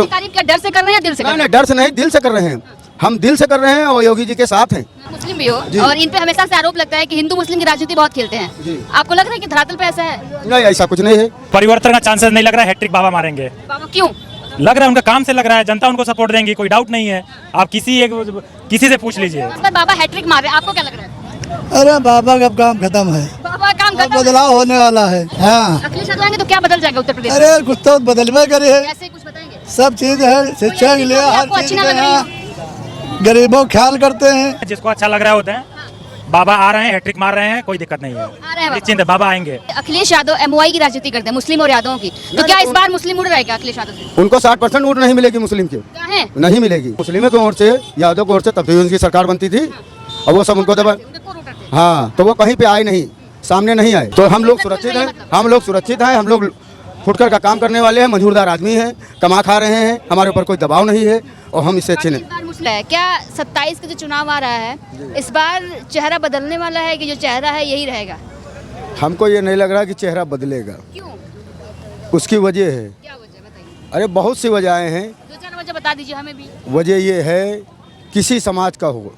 तारीफ क्या डर से कर रहे हैं या दिल से कर रहे नहीं, डर से नहीं, दिल से कर रहे हैं। हम दिल से कर रहे हैं और योगी जी के साथ हैं। हैं? मुस्लिम भी हो और इन पे हमेशा से आरोप लगता है कि हिंदू मुस्लिम की राजनीति बहुत खेलते हैं। आपको लग रहा है कि धरातल पे ऐसा है? नहीं, ऐसा कुछ नहीं है। परिवर्तन का चांसेस नहीं लग रहा है, हैट्रिक बाबा मारेंगे। बाबा क्यों? लग रहा है उनका काम से लग रहा है, जनता उनको सपोर्ट देंगी, कोई डाउट नहीं है। आप किसी से पूछ लीजिए। मतलब बाबा हैट्रिक मार रहे हैं, आपको क्या लग रहा है? अरे बाबा का काम खत्म है, बाबा काम अब करता है। बदलाव होने वाला है। हाँ, अखिलेश यादव आएंगे तो क्या बदल जाएगा उत्तर प्रदेश में? अरे कुछ तो बदलवे करे है, ऐसे कुछ बताएंगे? सब चीज है, शिक्षा के लिए हर आपको चीज अच्छी ना के लग रही यहाँ गरीबों का ख्याल करते हैं। जिसको अच्छा लग रहा होता है, बाबा आ रहे हैं, हैट्रिक मार रहे हैं, कोई दिक्कत नहीं है। आ रहे हैं निश्चिंत है, बाबा आएंगे। अखिलेश यादव एमओआई की राजनीति करते हैं, मुस्लिम और यादवों की, तो क्या इस बार मुस्लिम उड़ रहेगा अखिलेश यादव से? उनको 60% वोट नहीं मिलेगी मुस्लिम की, क्या है? नहीं मिलेगी। मुस्लिमों की ओर से, यादव की ओर से, तब तो उनकी सरकार बनती थी और वो सब उनको दबा। हाँ, तो वो कहीं पे आए नहीं, सामने नहीं आए। तो हम लोग सुरक्षित हैं, हम लोग सुरक्षित हैं, हम लोग फुटकर का काम करने वाले हैं, मजदूरदार आदमी हैं, कमा खा रहे हैं, हमारे ऊपर कोई दबाव नहीं है और हम इससे अच्छे नहीं। इस बार मुस्लिम है क्या? 27 का जो चुनाव आ रहा है, इस बार चेहरा बदलने वाला है कि जो चेहरा है यही रहेगा? हमको ये नहीं लग रहा कि चेहरा बदलेगा। क्यों? उसकी वजह है, क्या वजह बताइए? अरे बहुत सी वजहें हैं। 2-4 वजह बता दीजिए हमें भी। वजह ये है, किसी समाज का हो,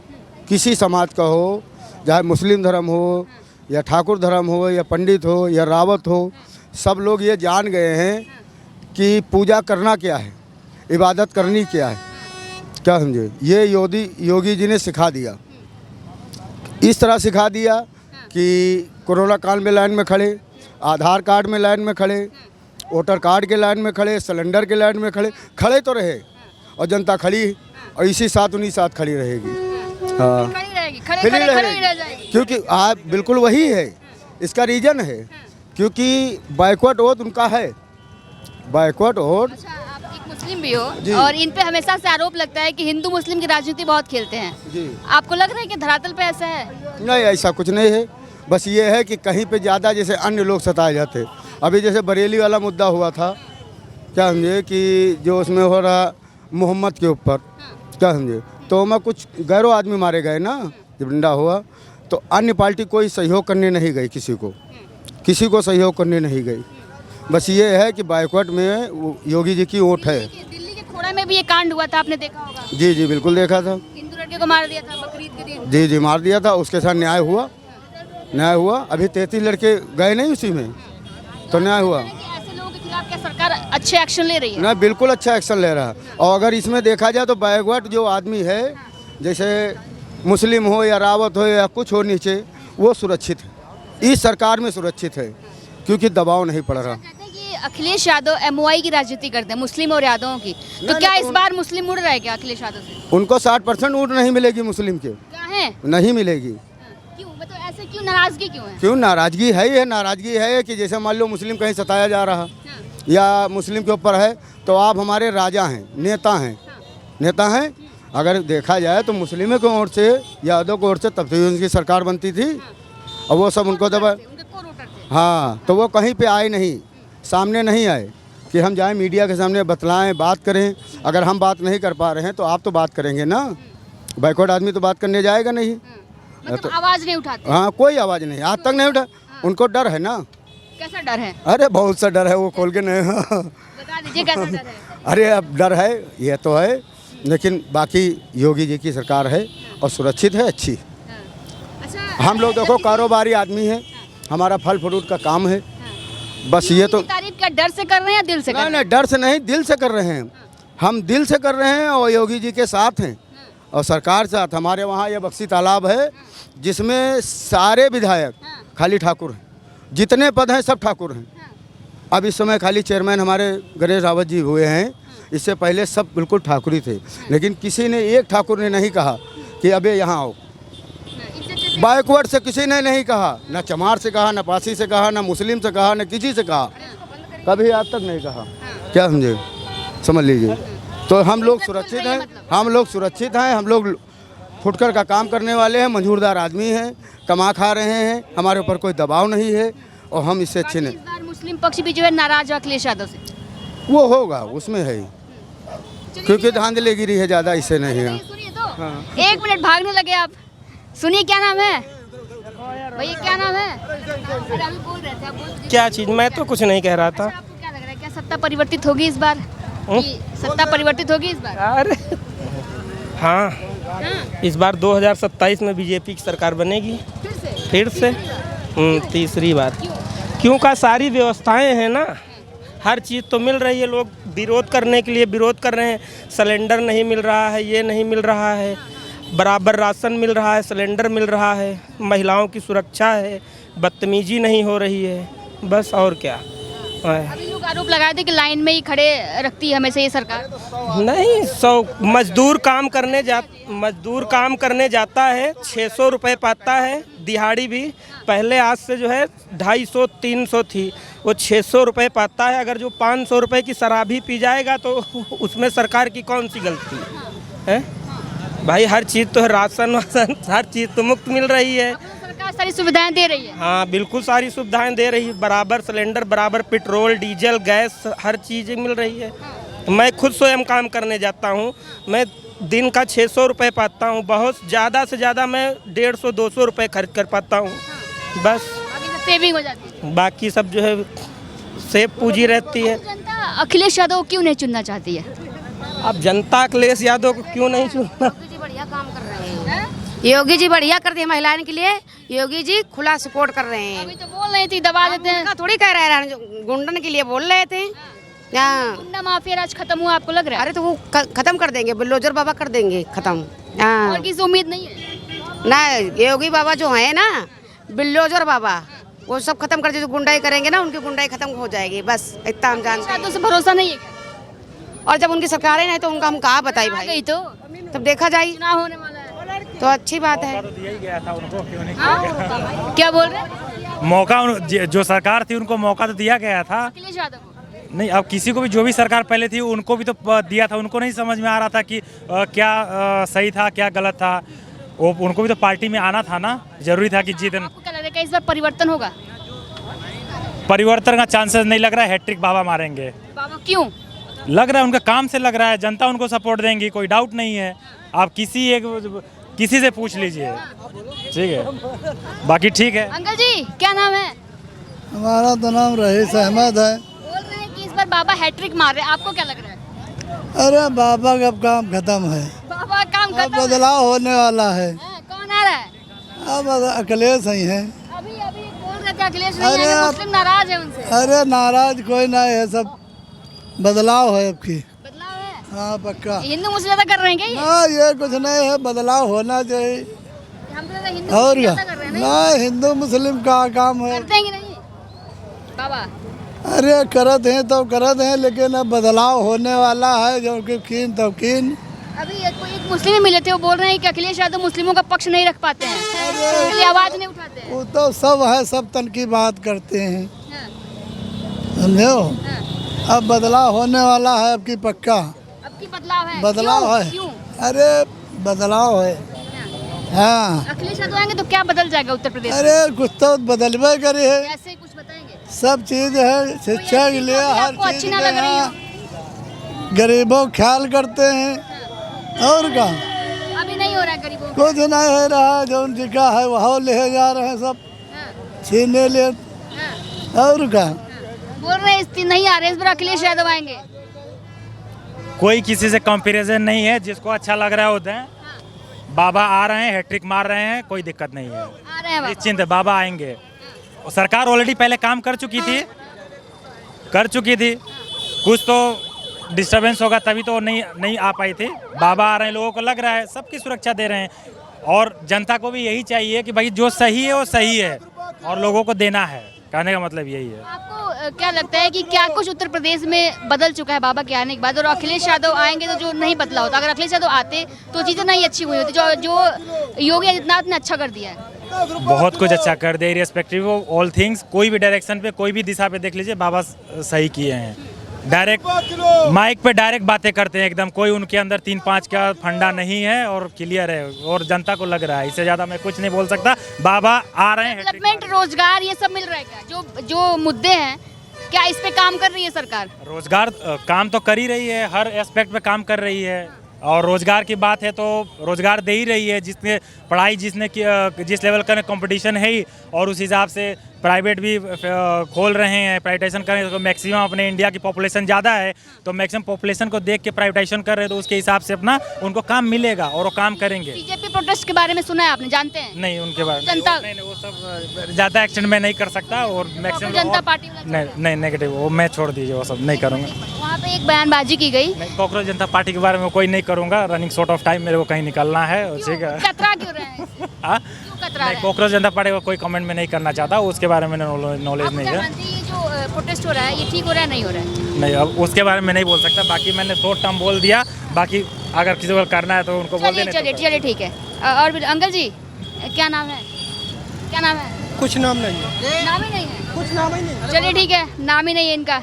किसी समाज का हो, चाहे मुस्लिम धर्म हो या ठाकुर धर्म हो या पंडित हो या रावत हो, सब लोग ये जान गए हैं कि पूजा करना क्या है, इबादत करनी क्या है। क्या समझे? ये योगी जी ने सिखा दिया, इस तरह सिखा दिया कि कोरोना काल में लाइन में खड़े, आधार कार्ड में लाइन में खड़े, वोटर कार्ड के लाइन में खड़े, सिलेंडर के लाइन में खड़े तो रहे और जनता खड़ी और इसी साथ उन्हीं साथ खड़ी रहेगी। हाँ, खड़ी रहेगी, खड़े खड़ी खड़े खड़े ही रहेगी। रह जाएगी। क्योंकि आप बिल्कुल वही है, इसका रीजन है क्योंकि बैकवर्ड वोट उनका है, बैकवर्ड वोट। अच्छा, आप एक मुस्लिम भी हो जी। और इन पे हमेशा से आरोप लगता है कि हिंदू मुस्लिम की राजनीति बहुत खेलते हैं। जी, आपको लग रहा है कि धरातल पे ऐसा है? नहीं, ऐसा कुछ नहीं है। बस ये है कि कहीं पे ज़्यादा जैसे अन्य लोग सताए जाते। अभी जैसे बरेली वाला मुद्दा हुआ था, क्या समझे, कि जो उसमें हो रहा मोहम्मद के ऊपर, क्या समझे, तो मैं कुछ गैरों आदमी मारे गए ना, जब डंडा हुआ तो अन्य पार्टी कोई सहयोग करने नहीं गई, किसी को सहयोग करने नहीं गई। बस ये है कि बाइकॉट में योगी जी की वोट है। दिल्ली के खोड़ा में भी ये कांड हुआ था, आपने देखा होगा। जी जी, बिल्कुल देखा था। हिंदू लड़के को मार दिया था बकरीद के दिन। जी जी, मार दिया था, उसके साथ न्याय हुआ। अभी 33 लड़के गए नहीं उसी में, तो न्याय हुआ। ऐसे लोगों के खिलाफ क्या सरकार अच्छे एक्शन ले रही है? ना, बिल्कुल अच्छा एक्शन ले रहा है। और अगर इसमें देखा जाए तो बैकवर्ड जो आदमी है, जैसे मुस्लिम हो या रावत हो या कुछ हो नीचे, वो सुरक्षित है, इस सरकार में सुरक्षित है क्योंकि दबाव नहीं पड़ रहा। कहते हैं कि अखिलेश यादव एमओआई की राजनीति करते हैं, मुस्लिम और यादवों की, तो क्या इस बार मुस्लिम उड़ रहा है क्या अखिलेश यादव से? उनको 60% वोट नहीं मिलेगी मुस्लिम के, क्या है? नहीं मिलेगी। क्यों, मतलब ऐसे क्यों, नाराजगी क्यों है? क्यों नाराजगी है? ये नाराजगी है कि जैसे मान लो मुस्लिम कहीं सताया जा रहा या मुस्लिम के ऊपर है, तो आप हमारे राजा हैं, नेता हैं। अगर देखा जाए तो मुस्लिमों की ओर से, यादव की ओर से, तब तो उनकी सरकार बनती थी और वो सब उनको दबा। उनके कोर वोटर थे। हाँ, तो वो कहीं पे आए नहीं, सामने नहीं आए कि हम जाएं मीडिया के सामने बतलाएं, बात करें। अगर हम बात नहीं कर पा रहे हैं तो आप तो बात करेंगे ना, बैकवर्ड आदमी तो बात करने जाएगा नहीं। मतलब आवाज नहीं उठाते? हाँ, कोई आवाज़ नहीं, आज तक नहीं उठा। उनको डर है ना। कैसा डर है? अरे बहुत सा डर है, वो खोल के नहीं। बता दीजिए कैसा डर है? अरे अब डर है, ये तो है, लेकिन बाकी योगी जी की सरकार है और सुरक्षित है, अच्छी। अच्छा, हम लोग देखो कारोबारी आदमी हैं, हमारा फल फ्रूट का काम है। बस ये तो तारीफ क्या डर से कर रहे हैं या दिल से कर रहे हैं? नहीं, डर से नहीं, दिल से कर रहे हैं। हम दिल से कर रहे हैं और योगी जी के साथ हैं और सरकार साथ। हमारे वहाँ ये बक्सी तालाब है जिसमें सारे विधायक खाली ठाकुर हैं, जितने पद हैं सब ठाकुर हैं। अब इस समय खाली चेयरमैन हमारे गणेश रावत जी हुए हैं, इससे पहले सब बिल्कुल ठाकुर ही थे। लेकिन किसी ने, एक ठाकुर ने नहीं कहा कि अबे यहाँ आओ। बैकवर्ड से किसी ने नहीं कहा, ना चमार से कहा, ना पासी से कहा, ना मुस्लिम से कहा, ना किसी से कहा, कभी आज तक नहीं कहा। क्या समझे, समझ लीजिए। तो हम लोग सुरक्षित हैं, हम लोग फुटकर का काम करने वाले हैं, मजदूरदार आदमी हैं, कमा खा रहे हैं, हमारे ऊपर कोई दबाव नहीं है और हम इससे अच्छे नहीं। इस बार मुस्लिम पक्ष भी जो है नाराज है अखिलेश यादव से। वो होगा, उसमें है, क्योंकि धांधली गिरी है ज़्यादा, इससे नहीं है। सुनिए तो, 1 मिनट भागने लगे आप। सुनिए, क्या नाम है भैया, क्या नाम है? अरे अभी बोल रहे थे, आप बोल दीजिए। क्या चीज़? मैं तो कुछ नहीं कह रहा था। आपको क्या लग रहा है, क्या सत्ता परिवर्तित होगी इस बार? कि सत्ता परिवर्तित होगी इस बार? अरे हाँ, हाँ, इस बार 2027 में बीजेपी की सरकार बनेगी फिर से तीसरी बार। क्यों का सारी व्यवस्थाएं हैं ना, हर चीज़ तो मिल रही है। लोग विरोध करने के लिए विरोध कर रहे हैं, सिलेंडर नहीं मिल रहा है, ये नहीं मिल रहा है, बराबर राशन मिल रहा है, सिलेंडर मिल रहा है, महिलाओं की सुरक्षा है, बदतमीजी नहीं हो रही है, बस और क्या है। अभी लोग आरोप लगाए थे कि लाइन में ही खड़े रखती है हमेशा ये सरकार। नहीं, मजदूर काम करने जाता है, 600 रुपये पाता है, दिहाड़ी भी पहले आज से जो है 250-300 थी, वो 600 रुपये पाता है। अगर जो 500 रुपये की शराब ही पी जाएगा तो उसमें सरकार की कौन सी गलती है? भाई हर चीज़ तो है, राशन वाशन हर चीज़ तो मुफ्त मिल रही है। सरकार सारी सुविधाएं दे रही है। हाँ बिल्कुल सारी सुविधाएं दे रही है, बराबर सिलेंडर, बराबर पेट्रोल, डीजल, गैस, हर चीज़ मिल रही है। मैं खुद स्वयं काम करने जाता हूँ, मैं दिन का 600 रुपये पाता हूँ, बहुत ज़्यादा से ज़्यादा मैं 150-200 रुपये खर्च कर पाता हूँ, बस। सेविंग हो जाती है, बाकी सब जो है सेव पूंजी रहती है। जनता अखिलेश यादव को क्यों नहीं चुनना चाहती है? अब जनता अखिलेश यादव को क्यों नहीं चुनना? बढ़िया काम कर रहे हैं, योगी जी बढ़िया करते हैं महिलाओं के लिए, योगी जी खुला सपोर्ट कर रहे हैं। अभी तो बोल रही थी दबा देते हैं, थोड़ी कह रहे हैं, गुंडन के लिए बोल रहे थे। गुंडा माफिया राज खत्म हुआ आपको लग रहा है? अरे तो वो खत्म कर देंगे, बुलडोजर बाबा कर देंगे खत्म। और किसी उम्मीद नहीं है ना, योगी बाबा जो है ना, बुलडोजर बाबा, वो सब खत्म कर जो गुंडाई करेंगे ना, उनकी गुंडाई खत्म हो जाएगी, बस इतना हम जानते हैं। तो भरोसा नहीं है क्या? और जब उनकी सरकारें नहीं तो उनका हम कहाँ बताई आ भाई, गई तो तब देखा जाए, चुनाव होने वाला है तो अच्छी बात है। क्या बोल रहे हैं? मौका जो सरकार थी उनको मौका तो दिया गया था। अखिलेश यादव को नहीं, अब किसी को भी, जो भी सरकार पहले थी उनको भी तो दिया था, उनको नहीं समझ में आ रहा था कि क्या सही था क्या गलत था। वो उनको भी तो पार्टी में आना था ना, जरूरी था कि जीत। आपको क्या लग रहा है इस बार परिवर्तन होगा? परिवर्तन का चांसेस नहीं लग रहा है, हैट्रिक बाबा मारेंगे। बाबा क्यों? लग रहा है उनका काम से लग रहा है, जनता उनको सपोर्ट देंगी, कोई डाउट नहीं है। आप किसी से पूछ लीजिए, ठीक है, बाकी ठीक है। अंकल जी क्या नाम है? हमारा तो नाम रईस अहमद है। बोल रहे हैं कि इस बार बाबा हैट्रिक मार रहे हैं, आपको क्या लग रहा है? अरे बाबा का काम खत्म है, बाबा काम अब खत्म है। बदलाव होने वाला है। हाँ, कौन आ रहा है? अब अखिलेश ही है। अभी अभी बोल रहे थे अखिलेश नहीं आएंगे, मुस्लिम नाराज है उनसे। अरे नाराज कोई नहीं है, सब बदलाव है आपकी। बदलाव है? हाँ पक्का। हिंदू मुस्लिम ज्यादा कर रहे हैं क्या ये? हाँ ये कुछ नहीं है, बदलाव होना चाहिए। हम तो ज्यादा हिंदू और मुस्लिम क्या, ज्यादा कर रहे हैं ना हिंदू मुस्लिम का काम है। करते हैं कि नहीं बाबा? अरे करत हैं तो करत हैं, लेकिन अब बदलाव होने वाला है, जो कीन तो कीन। अभी कोई एक मुस्लिम ही मिले थे, वो बोल रहे हैं कि अखिलेश यादव मुस्लिमों का पक्ष नहीं रख पाते हैं, उसके लिए आवाज नहीं उठाते हैं। वो तो सब है, सब तन की बात करते हैं, हाँ, समझो। हाँ। अब बदलाव होने वाला है आपकी पक्का। अब की बदलाव है? बदलाव क्यों? है। क्यों? अरे बदलाव है, हाँ। अखिलेश यादव आएंगे तो क्या बदल जाएगा उत्तर प्रदेश में? अरे कुछ तो बदलवे करे है, ऐसे कुछ बताएंगे? सब चीज है, शिक्षा के लिए हर आपको अच्छी चीज ना के लग रही हो? यहाँ गरीबों ख्याल करते हैं, और क्या अभी नहीं हो रहा है गरीबों को? कुछ नहीं हो रहा है, जो उनका है वह ले जा रहे हैं, सब हाँ, छीने ले, हाँ, और क्या। बोल रहे हैं नहीं आ रहे, इस बार अखिलेश यादव आएंगे। कोई किसी से कंपैरिजन नहीं है, जिसको अच्छा लग रहा है वो दें। बाबा आ रहे हैं, हैट्रिक मार रहे हैं, कोई दिक्कत नहीं है, आ रहे हैं बाबा। निश्चिंत है, बाबा आएंगे। और सरकार ऑलरेडी पहले काम कर चुकी थी, कुछ तो डिस्टरबेंस होगा तभी तो नहीं आ पाई थी। बाबा आ रहे हैं, लोगों को लग रहा है सबकी सुरक्षा दे रहे हैं, और जनता को भी यही चाहिए कि भाई जो सही है वो सही है, और लोगों को देना है। कहने का मतलब यही है। आपको क्या लगता है कि क्या कुछ उत्तर प्रदेश में बदल चुका है बाबा के आने के बाद, और अखिलेश यादव आएंगे तो जो नहीं बदला होता? अगर अखिलेश यादव आते तो चीज़ें नहीं अच्छी हुई होती, जो योगी आदित्यनाथ ने अच्छा कर दिया है। बहुत कुछ अच्छा कर दिया, रिस्पेक्टिव ऑफ ऑल थिंग्स। कोई भी डायरेक्शन पे, कोई भी दिशा पे देख लीजिए, बाबा सही किए हैं। डायरेक्ट माइक पे डायरेक्ट बातें करते हैं एकदम, कोई उनके अंदर 3-5 का फंडा नहीं है, और क्लियर है, और जनता को लग रहा है। इससे ज़्यादा मैं कुछ नहीं बोल सकता। बाबा आ रहे हैं। डेवलपमेंट, रोजगार, ये सब मिल रहा है क्या? जो मुद्दे हैं, क्या इस पे काम कर रही है सरकार? रोजगार काम तो कर ही रही है, हर एस्पेक्ट पे काम कर रही है। और रोजगार की बात है तो रोजगार दे ही रही है, जिसने पढ़ाई जिस लेवल का कंपटीशन है ही, और उस हिसाब से प्राइवेट भी खोल रहे हैं, प्राइवेटाइजेशन कर रहे हैं। तो मैक्सिमम अपने इंडिया की पॉपुलेशन ज़्यादा है, तो मैक्सिमम पॉपुलेशन को देख के प्राइवेटाइजेशन कर रहे हैं, तो उसके हिसाब से अपना उनको काम मिलेगा और वो काम करेंगे। बीजेपी प्रोटेस्ट के बारे में सुना है आपने, जानते हैं? नहीं, उनके बारे में जनता- नहीं, वो सब ज़्यादा एक्शन में नहीं कर सकता, और मैक्सिमम जनता पार्टी वाला नहीं नेगेटिव, वो मैं छोड़ दीजिए, वो सब नहीं करूँगा। वहाँ पे एक बयानबाजी की गई। नहीं, कॉकरोच जनता पार्टी के बारे में कोई नहीं करूँगा, रनिंग शॉर्ट ऑफ टाइम मेरे को कहीं निकलना है, ठीक है। कतरा क्यों रहे हैं? हाँ, क्यों कतरा नहीं, रहे हैं? कॉकरोच जनता पार्टी को कोई कमेंट में नहीं करना चाहता, उसके बारे में नॉलेज आप नहीं क्या है। मानते हैं ये जो प्रोटेस्ट हो रहा है ये ठीक हो रहा है नहीं हो रहा है? नहीं, अब उसके बारे में नहीं बोल सकता, बाकी मैंने शॉर्ट टर्म बोल दिया, बाकी अगर किसी को करना है तो उनको बोल चलिए देना। चलिए चलिए ठीक है। और भी अंकल जी, क्या नाम है? क्या नाम है? कुछ नाम नहीं है, नाम ही नहीं है। कुछ नाम ही नहीं। चलिए ठीक है, नाम ही नहीं है इनका।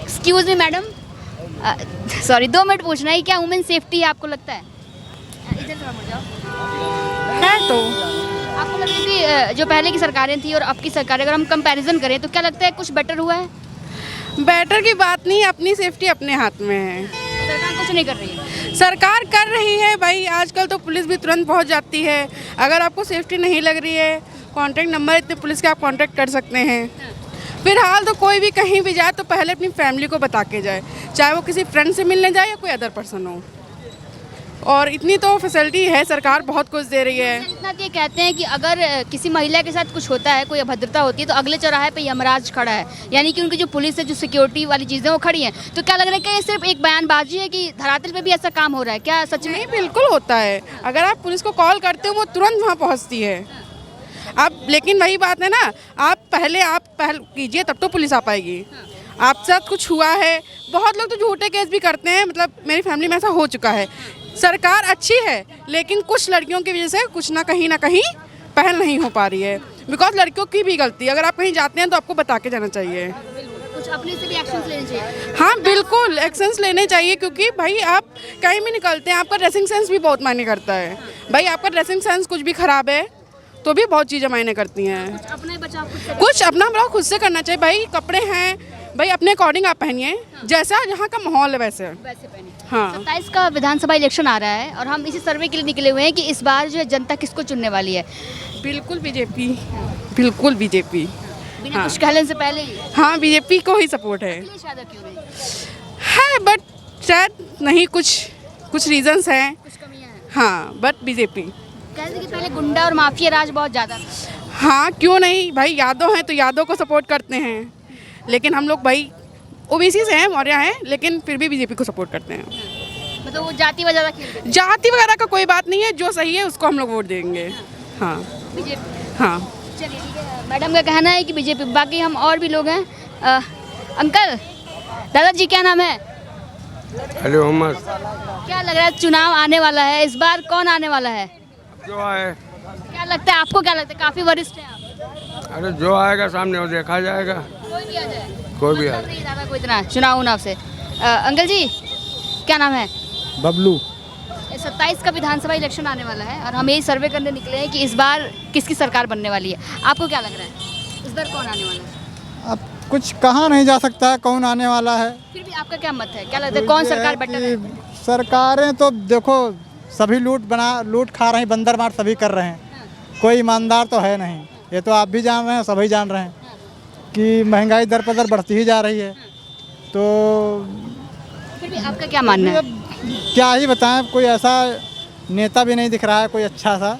Excuse me madam, sorry 2 minute पूछना है, क्या वुमेन सेफ्टी है आपको लगता है? इधर थोड़ा मुड़ जाओ। है तो आपको लगता है कि जो पहले की सरकारें थी और अब की सरकारें अगर हम कंपैरिजन करें तो क्या लगता है कुछ बेटर हुआ है? बेटर की बात नहीं, अपनी सेफ्टी अपने हाथ में है। सरकार कुछ नहीं कर रही है। सरकार कर रही है भाई, आजकल तो पुलिस भी तुरंत पहुंच जाती है। अगर आपको सेफ्टी नहीं लग रही है, कॉन्टैक्ट नंबर इतने पुलिस के आप कॉन्टैक्ट कर सकते हैं। फिलहाल तो कोई भी कहीं भी जाए तो पहले अपनी फैमिली को बता के जाए, चाहे वो किसी फ्रेंड से मिलने जाए या कोई अदर पर्सन हो। और इतनी तो फैसिलिटी है, सरकार बहुत कुछ दे रही है। इतना ये कहते हैं कि अगर किसी महिला के साथ कुछ होता है, कोई अभद्रता होती है तो अगले चौराहे पे यमराज खड़ा है, यानी कि उनकी जो पुलिस है, जो सिक्योरिटी वाली चीज़ें वो खड़ी हैं। तो क्या लग रहा है कि ये सिर्फ एक बयानबाजी है कि धरातल पे भी ऐसा काम हो रहा है? क्या सच में? नहीं, बिल्कुल होता है। अगर आप पुलिस को कॉल करते हो वो तुरंत वहाँ पहुँचती है। आप लेकिन वही बात है ना, आप पहले कीजिए तब तो पुलिस आ पाएगी। आप साथ कुछ हुआ है, बहुत लोग तो झूठे केस भी करते हैं, मतलब मेरी फैमिली में ऐसा हो चुका है। सरकार अच्छी है लेकिन कुछ लड़कियों की वजह से कुछ ना कहीं पहल नहीं हो पा रही है, बिकॉज लड़कियों की भी गलती। अगर आप कहीं जाते हैं तो आपको बता के जाना चाहिए। कुछ अपने से भी एक्शन लेने चाहिए। हाँ बिल्कुल, एक्शंस लेने चाहिए, क्योंकि भाई आप कहीं भी निकलते हैं, आपका ड्रेसिंग सेंस भी बहुत मायने करता है। भाई आपका ड्रेसिंग सेंस कुछ भी खराब है तो भी बहुत चीज़ें मायने करती हैं। अपने बचाव खुद से। कुछ अपना बचाव खुद से करना चाहिए। भाई कपड़े हैं, भाई अपने अकॉर्डिंग आप पहनिए, जैसा जहाँ का माहौल है वैसे। वैसे पहने। हाँ 27 का विधानसभा इलेक्शन आ रहा है और हम इसी सर्वे के लिए निकले हुए हैं कि इस बार जो है जनता किसको चुनने वाली है। बिल्कुल बीजेपी, बिल्कुल बीजेपी। बिना हाँ। कुछ कहने से पहले ही हाँ बीजेपी को ही सपोर्ट है। अखिलेश यादव क्यों नहीं? है बट शायद नहीं, कुछ रीजंस हैं। कुछ कमियां हैं। हाँ बट बीजेपी। कहते कि पहले गुंडा और माफिया राज बहुत ज़्यादा था। हाँ क्यों नहीं भाई, यादव हैं तो यादव को सपोर्ट करते हैं, लेकिन हम लोग भाई ओबीसी से हैं, मौर्य हैं, लेकिन फिर भी बीजेपी को सपोर्ट करते हैं। मतलब वो जाति वजह खेलते हैं। जाति वगैरह का कोई बात नहीं है, जो सही है उसको हम लोग वोट देंगे। हाँ बीजेपी। हाँ चलिए ठीक है, मैडम का कहना है कि बीजेपी। बाकी हम और भी लोग हैं। अंकल, दादाजी क्या नाम है? हेलो मोहम्मद। क्या लग रहा है चुनाव आने वाला है, इस बार कौन आने वाला है? जो आए, क्या लगता है आपको? क्या लगता है? काफी वरिष्ठ हैं आप। अरे जो आएगा सामने वो देखा जाएगा, कोई भी आ जाए, कोई भी आ मतलब नहीं दादा को इतना चुनाव उनाव से। अंकल जी क्या नाम है? बबलू। 27 का विधानसभा इलेक्शन आने वाला है और हम यही सर्वे करने निकले हैं कि इस बार किसकी सरकार बनने वाली है। आपको क्या लग रहा है इस बार कौन आने वाला है? अब कुछ कहा नहीं जा सकता है कौन आने वाला है। फिर भी आपका क्या मत है? क्या लगता है कौन सरकार बेटर है? सरकारें तो देखो सभी लूट खा रहे हैं, बंदर मार सभी कर रहे हैं, कोई ईमानदार तो है नहीं। ये तो आप भी जान रहे हैं, सभी जान रहे हैं कि महंगाई दर पर दर बढ़ती ही जा रही है। तो फिर भी आपका क्या मानना है? अब क्या ही बताएं, कोई ऐसा नेता भी नहीं दिख रहा है कोई अच्छा सा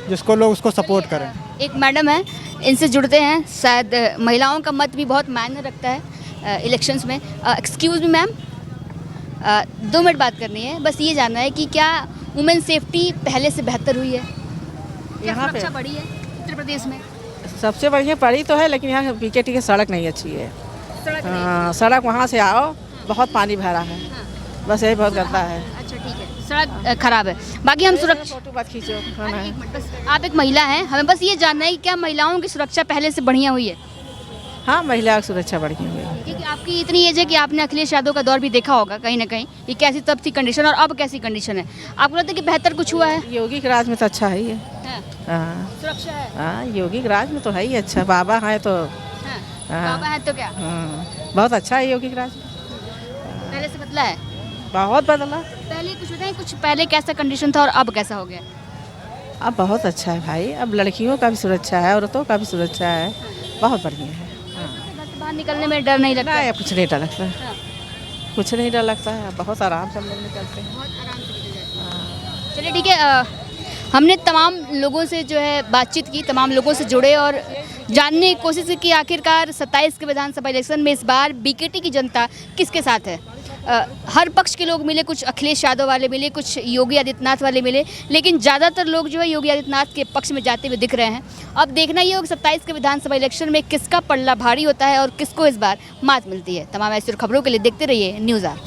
जिसको लोग उसको सपोर्ट करें। एक मैडम है, इनसे जुड़ते हैं। शायद महिलाओं का मत भी बहुत मायने रखता है इलेक्शंस में। एक्सक्यूज़ मी मैम, 2 मिनट बात करनी है। बस ये जानना है कि क्या वुमेन सेफ्टी पहले से बेहतर हुई है? क्या यहाँ पे? सुरक्षा बढ़ी है उत्तर प्रदेश में? सबसे बढ़िया पड़ी तो है, लेकिन यहाँ पीकेटी की सड़क नहीं अच्छी है। सड़क हाँ, सड़क वहाँ से आओ बहुत पानी भरा है, बस यही बहुत करता है। अच्छा ठीक है, सड़क खराब है। बाकी हम सुरक्षा। फोटो मत खींचो। अरे एक मिनट, बस आप एक महिला हैं, हमें बस ये जानना है कि क्या महिलाओं की सुरक्षा पहले से बढ़िया हुई है? हाँ महिला की सुरक्षा बढ़ी हुई है। क्योंकि आपकी इतनी एज है कि आपने अखिलेश यादव का दौर भी देखा होगा कहीं ना कहीं, कि कैसी तब थी कंडीशन और अब कैसी कंडीशन है। आपको लगता है कि बेहतर कुछ हुआ है? योगी के राज में तो अच्छा है ही है। हाँ, हाँ सुरक्षा है। हाँ, योगी के राज में तो है ही अच्छा। बाबा है तो हाँ, हाँ। बाबा है तो क्या हाँ, बहुत अच्छा है योगी के राज में, पहले से बदला है? बहुत बदला। पहले कुछ बताएं, कुछ पहले कैसा कंडीशन था और अब कैसा हो गया? अब बहुत अच्छा है भाई, अब लड़कियों का भी सुरक्षा है, औरतों का भी सुरक्षा है, बहुत बढ़िया है। बाहर निकलने में डर नहीं लगता? ना कुछ नहीं डर लगता है, कुछ नहीं डर लगता है, बहुत आराम से हम लोग निकलते हैं। चलिए ठीक है, हमने तमाम लोगों से जो है बातचीत की, तमाम लोगों से जुड़े और जानने की कोशिश की आखिरकार 27 के विधानसभा इलेक्शन में इस बार बीकेटी की जनता किसके साथ है। हर पक्ष के लोग मिले, कुछ अखिलेश यादव वाले मिले, कुछ योगी आदित्यनाथ वाले मिले, लेकिन ज़्यादातर लोग जो है योगी आदित्यनाथ के पक्ष में जाते हुए दिख रहे हैं। अब देखना ये होगा 27 के विधानसभा इलेक्शन में किसका पल्ला भारी होता है और किसको इस बार मात मिलती है। तमाम ऐसी खबरों के लिए देखते रहिए न्यूज़ आर।